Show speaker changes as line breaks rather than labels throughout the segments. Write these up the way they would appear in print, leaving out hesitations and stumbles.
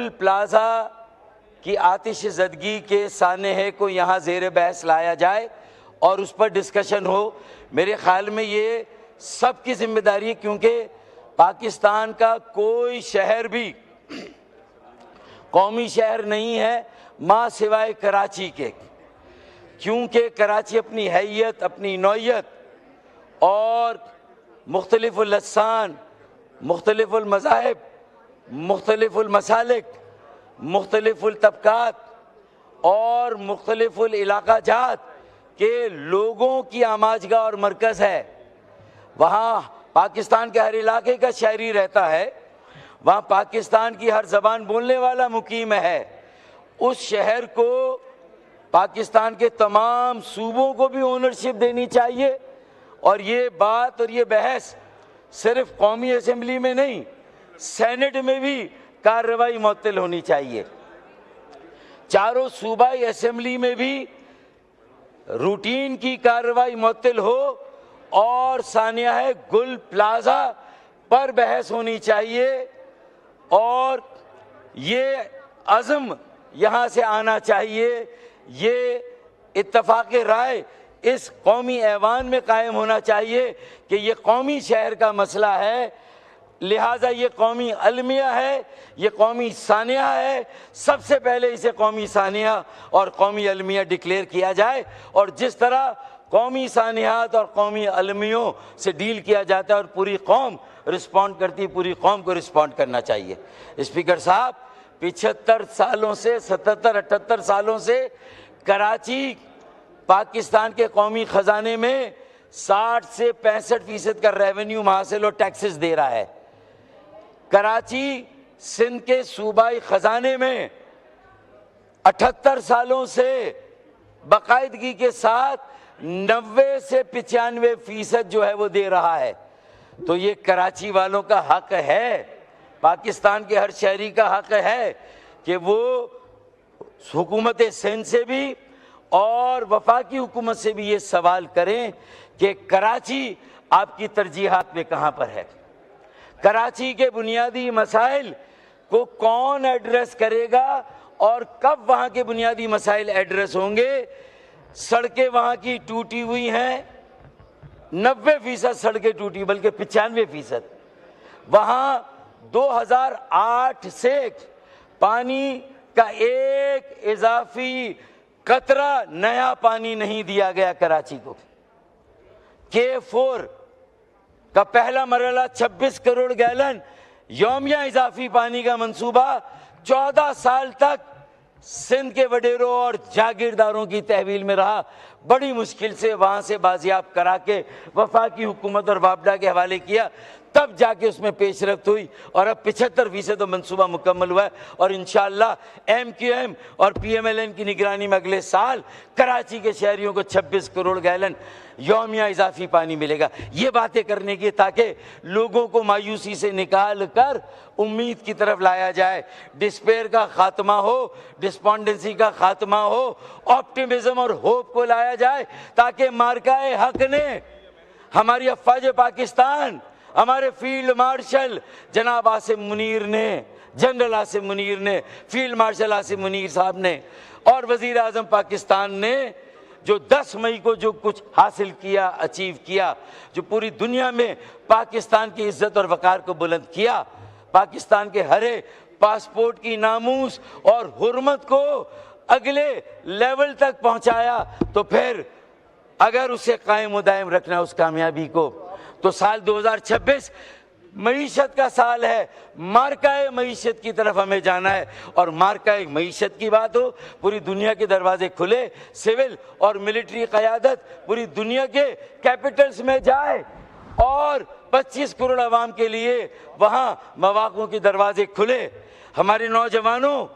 گل plaza کی آتش زدگی کے سانحے کو یہاں زیر بحث لایا جائے اور اس پر ڈسکشن ہو۔ میرے خیال میں یہ سب کی ذمہ داری ہے، کیونکہ پاکستان کا کوئی شہر بھی قومی شہر نہیں ہے ماں سوائے کراچی کے، کیونکہ کراچی اپنی حیت، اپنی نوعیت اور مختلف اللسان، مختلف المذاہب، مختلف المسالک، مختلف الطبقات اور مختلف العلاقہ جات کے لوگوں کی آماجگاہ اور مرکز ہے۔ وہاں پاکستان کے ہر علاقے کا شہری رہتا ہے، وہاں پاکستان کی ہر زبان بولنے والا مقیم ہے۔ اس شہر کو پاکستان کے تمام صوبوں کو بھی اونرشپ دینی چاہیے، اور یہ بات اور یہ بحث صرف قومی اسمبلی میں نہیں، سینٹ میں بھی کارروائی معطل ہونی چاہیے۔ چاروں صوبائی اسمبلی میں بھی روٹین کی کارروائی معطل ہو اور سانحہ گل پلازا پر بحث ہونی چاہیے، اور یہ عزم یہاں سے آنا چاہیے، یہ اتفاق رائے اس قومی ایوان میں قائم ہونا چاہیے کہ یہ قومی شہر کا مسئلہ ہے، لہٰذا یہ قومی المیہ ہے، یہ قومی سانحہ ہے، سب سے پہلے اسے قومی سانحہ اور قومی المیہ ڈکلیئر کیا جائے، اور جس طرح قومی سانحات اور قومی المیوں سے ڈیل کیا جاتا ہے اور پوری قوم رسپونڈ کرتی ہے، پوری قوم کو رسپونڈ کرنا چاہیے۔ اسپیکر صاحب، 75 سالوں سے 77-78 سالوں سے کراچی پاکستان کے قومی خزانے میں 60 سے 65% کا ریونیو حاصل اور ٹیکسز دے رہا ہے۔ کراچی سندھ کے صوبائی خزانے میں 78 سالوں سے باقاعدگی کے ساتھ 90 سے 95% جو ہے وہ دے رہا ہے۔ تو یہ کراچی والوں کا حق ہے، پاکستان کے ہر شہری کا حق ہے کہ وہ حکومت سندھ سے بھی اور وفاقی حکومت سے بھی یہ سوال کریں کہ کراچی آپ کی ترجیحات میں کہاں پر ہے، کراچی کے بنیادی مسائل کو کون ایڈریس کرے گا اور کب وہاں کے بنیادی مسائل ایڈریس ہوں گے۔ سڑکیں وہاں کی ٹوٹی ہوئی ہیں، 90% سڑکیں ٹوٹی، بلکہ 95%۔ وہاں 2008 سے پانی کا ایک اضافی قطرہ نیا پانی نہیں دیا گیا کراچی کو۔ K4 کا پہلا مرحلہ 26 کروڑ گیلن یومیہ اضافی پانی کا منصوبہ 14 سال تک سندھ کے وڈیروں اور جاگیرداروں کی تحویل میں رہا، بڑی مشکل سے وہاں سے بازیاب کرا کے وفاقی حکومت اور وابڈا کے حوالے کیا، تب جا کے اس میں پیش رفت ہوئی، اور اب 75% منصوبہ مکمل ہوا ہے، اور انشاءاللہ MQM اور PMLN کی نگرانی میں اگلے سال کراچی کے شہریوں کو 26 کروڑ گیلن یومیہ اضافی پانی ملے گا۔ یہ باتیں کرنے کی تاکہ لوگوں کو مایوسی سے نکال کر امید کی طرف لایا جائے، ڈسپیئر کا خاتمہ ہو، ڈسپونڈنسی کا خاتمہ ہو، آپٹیمزم اور ہوپ کو لایا جائے، تاکہ مارکہ حق نے، ہماری افواج پاکستان، ہمارے فیلڈ مارشل جناب عاصم منیر نے، جنرل عاصم منیر نے، فیلڈ مارشل عاصم منیر صاحب نے اور وزیر اعظم پاکستان نے جو 10 مئی کو جو کچھ حاصل کیا، اچیو کیا، جو پوری دنیا میں پاکستان کی عزت اور وقار کو بلند کیا، پاکستان کے ہر پاسپورٹ کی ناموس اور حرمت کو اگلے لیول تک پہنچایا، تو پھر اگر اسے قائم و دائم رکھنا اس کامیابی کو، تو سال 2026 معیشت کا سال ہے، مارکہ معیشت کی طرف ہمیں جانا ہے، اور مارکہ معیشت کی بات ہو، پوری دنیا کے دروازے کھلے، سول اور ملٹری قیادت پوری دنیا کے کیپٹلز میں جائے، اور 25 کروڑ عوام کے لیے وہاں مواقع کے دروازے کھلے، ہمارے نوجوانوں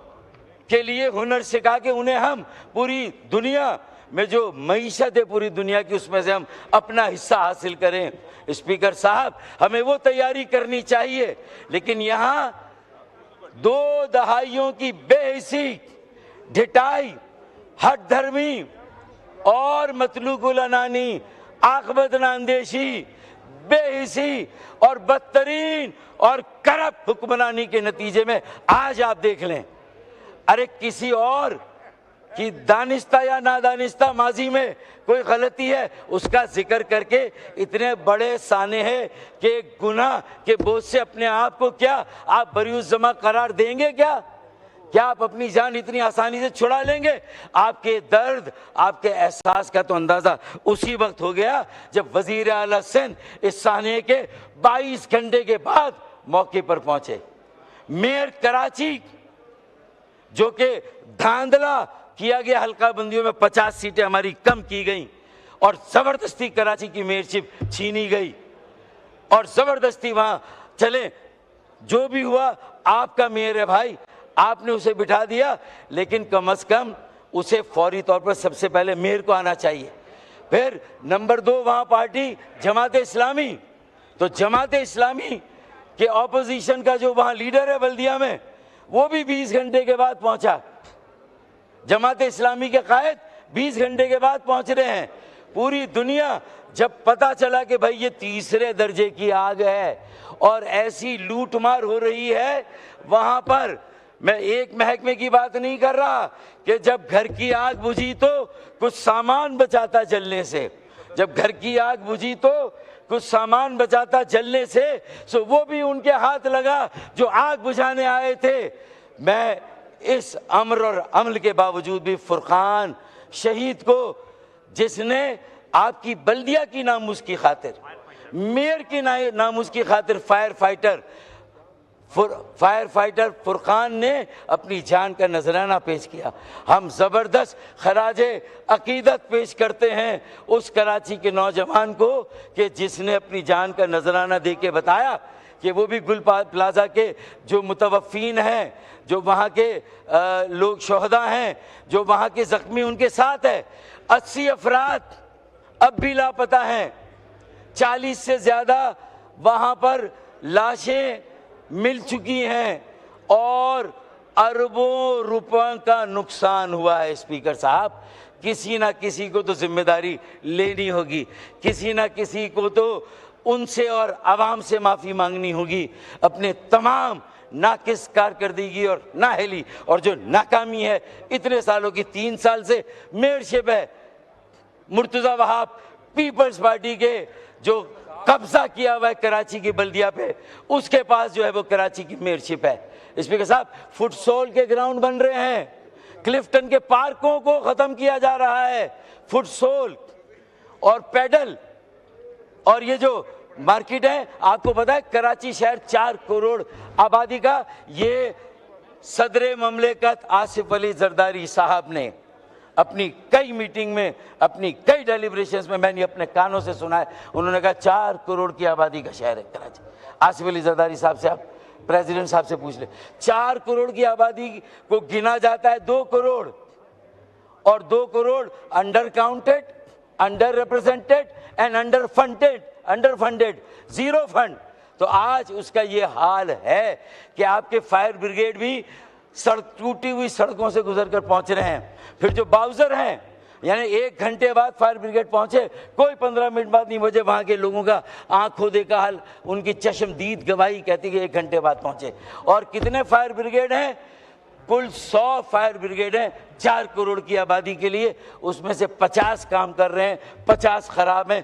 کے لیے ہنر سکھا کے انہیں ہم پوری دنیا میں جو معیشت ہے پوری دنیا کی، اس میں سے ہم اپنا حصہ حاصل کریں۔ اسپیکر صاحب، ہمیں وہ تیاری کرنی چاہیے، لیکن یہاں 2 دہائیوں کی بے حسی، ڈھٹائی، ہٹ دھرمی اور مطلوق العنانی، عاقبت اندیشی، بے حسی اور بدترین اور کرپٹ حکمرانی کے نتیجے میں آج آپ دیکھ لیں، ارے کسی اور کہ دانستہ یا نادانستہ ماضی میں کوئی غلطی ہے اس کا ذکر کر کے اتنے بڑے سانے ہیں کہ گناہ کے بوجھ سے اپنے آپ کو کیا آپ بری الذمہ قرار دیں گے؟ کیا آپ اپنی جان اتنی آسانی سے چھڑا لیں گے؟ آپ کے درد، آپ کے احساس کا تو اندازہ اسی وقت ہو گیا جب وزیر اعلیٰ سندھ اس سانے کے 22 گھنٹے کے بعد موقع پر پہنچے۔ میئر کراچی جو کہ دھاندلا کیا گیا، حلقہ بندیوں میں 50 سیٹیں ہماری کم کی گئیں اور زبردستی کراچی کی میئرشپ چھینی گئی اور زبردستی وہاں چلے، جو بھی ہوا آپ کا میئر ہے بھائی، آپ نے اسے بٹھا دیا، لیکن کم از کم اسے فوری طور پر سب سے پہلے میئر کو آنا چاہیے۔ پھر نمبر 2 وہاں پارٹی جماعت اسلامی، تو جماعت اسلامی کہ اپوزیشن کا جو وہاں لیڈر ہے بلدیہ میں، وہ بھی 20 گھنٹے کے بعد پہنچا۔ جماعت اسلامی کے قائد 20 گھنٹے کے بعد پہنچ رہے ہیں۔ پوری دنیا جب پتا چلا کہ بھائی یہ تیسرے درجے کی آگ ہے اور ایسی لوٹ مار ہو رہی ہے وہاں پر، میں ایک محکمے کی بات نہیں کر رہا کہ جب گھر کی آگ بجھی تو کچھ سامان بچاتا جلنے سے، جب گھر کی آگ بجھی تو کچھ سامان بچاتا جلنے سے، سو وہ بھی ان کے ہاتھ لگا جو آگ بجھانے آئے تھے۔ میں اس امر اور عمل کے باوجود بھی فرقان شہید کو، جس نے آپ کی بلدیہ کی ناموس کی خاطر، میئر کی ناموس کی خاطر فائر فائٹر فرقان نے اپنی جان کا نذرانہ پیش کیا، ہم زبردست خراج عقیدت پیش کرتے ہیں اس کراچی کے نوجوان کو کہ جس نے اپنی جان کا نذرانہ دے کے بتایا کہ وہ بھی گل پلازہ کے جو متوفین ہیں، جو وہاں کے لوگ شہداء ہیں، جو وہاں کے زخمی ان کے ساتھ ہے، 80 افراد اب بھی لاپتہ ہیں، 40 سے زیادہ وہاں پر لاشیں مل چکی ہیں اور اربوں روپوں کا نقصان ہوا ہے۔ اسپیکر صاحب، کسی نہ کسی کو تو ذمہ داری لینی ہوگی، کسی نہ کسی کو تو ان سے اور عوام سے معافی مانگنی ہوگی اپنے تمام ناقص کارکردگی اور نااہلی اور جو ناکامی ہے اتنے سالوں کی۔ 3 سال سے میئرشپ ہے مرتضیٰ وہاب پیپلز پارٹی کے، جو قبضہ کیا ہوا ہے کراچی کی بلدیہ پہ، اس کے پاس جو ہے وہ کراچی کی میئرشپ ہے۔ اسپیکر صاحب، فٹ سول کے گراؤنڈ بن رہے ہیں، کلفٹن کے پارکوں کو ختم کیا جا رہا ہے، فٹ سول اور پیڈل، اور یہ جو مارکیٹ ہے، آپ کو پتا ہے کراچی شہر 4 کروڑ آبادی کا، یہ صدر مملکت آصف علی زرداری صاحب نے اپنی کئی میٹنگ میں، اپنی کئی ڈیلیبریشنز میں نے اپنے کانوں سے سنا ہے، انہوں نے کہا 4 کروڑ کی آبادی کا شہر ہے کراچی۔ آصف علی زرداری صاحب سے آپ پریزیڈنٹ صاحب سے پوچھ لیں، 4 کروڑ کی آبادی کو گنا جاتا ہے 2 کروڑ، اور 2 crore under counted, under represented and under funded, zero fund. تو آج اس کا یہ حال ہے کہ آپ کے فائر بریگیڈ بھی ٹوٹی ہوئی سڑکوں سے گزر کر پہنچ رہے ہیں۔ پھر جو باؤزر ہیں، یعنی 1 گھنٹے بعد فائر بریگیڈ پہنچے، کوئی 15 منٹ بعد نہیں پہنچے، وہاں کے لوگوں کا آنکھ کھودے کا حال، ان کی چشمدید گواہی کہتی کہ 1 گھنٹے بعد پہنچے۔ اور کتنے فائر بریگیڈ ہیں؟ کل 100 فائر بریگیڈ ہیں 4 کروڑ کی آبادی کے لیے، اس میں سے 50 کام کر رہے ہیں، 50 خراب ہیں۔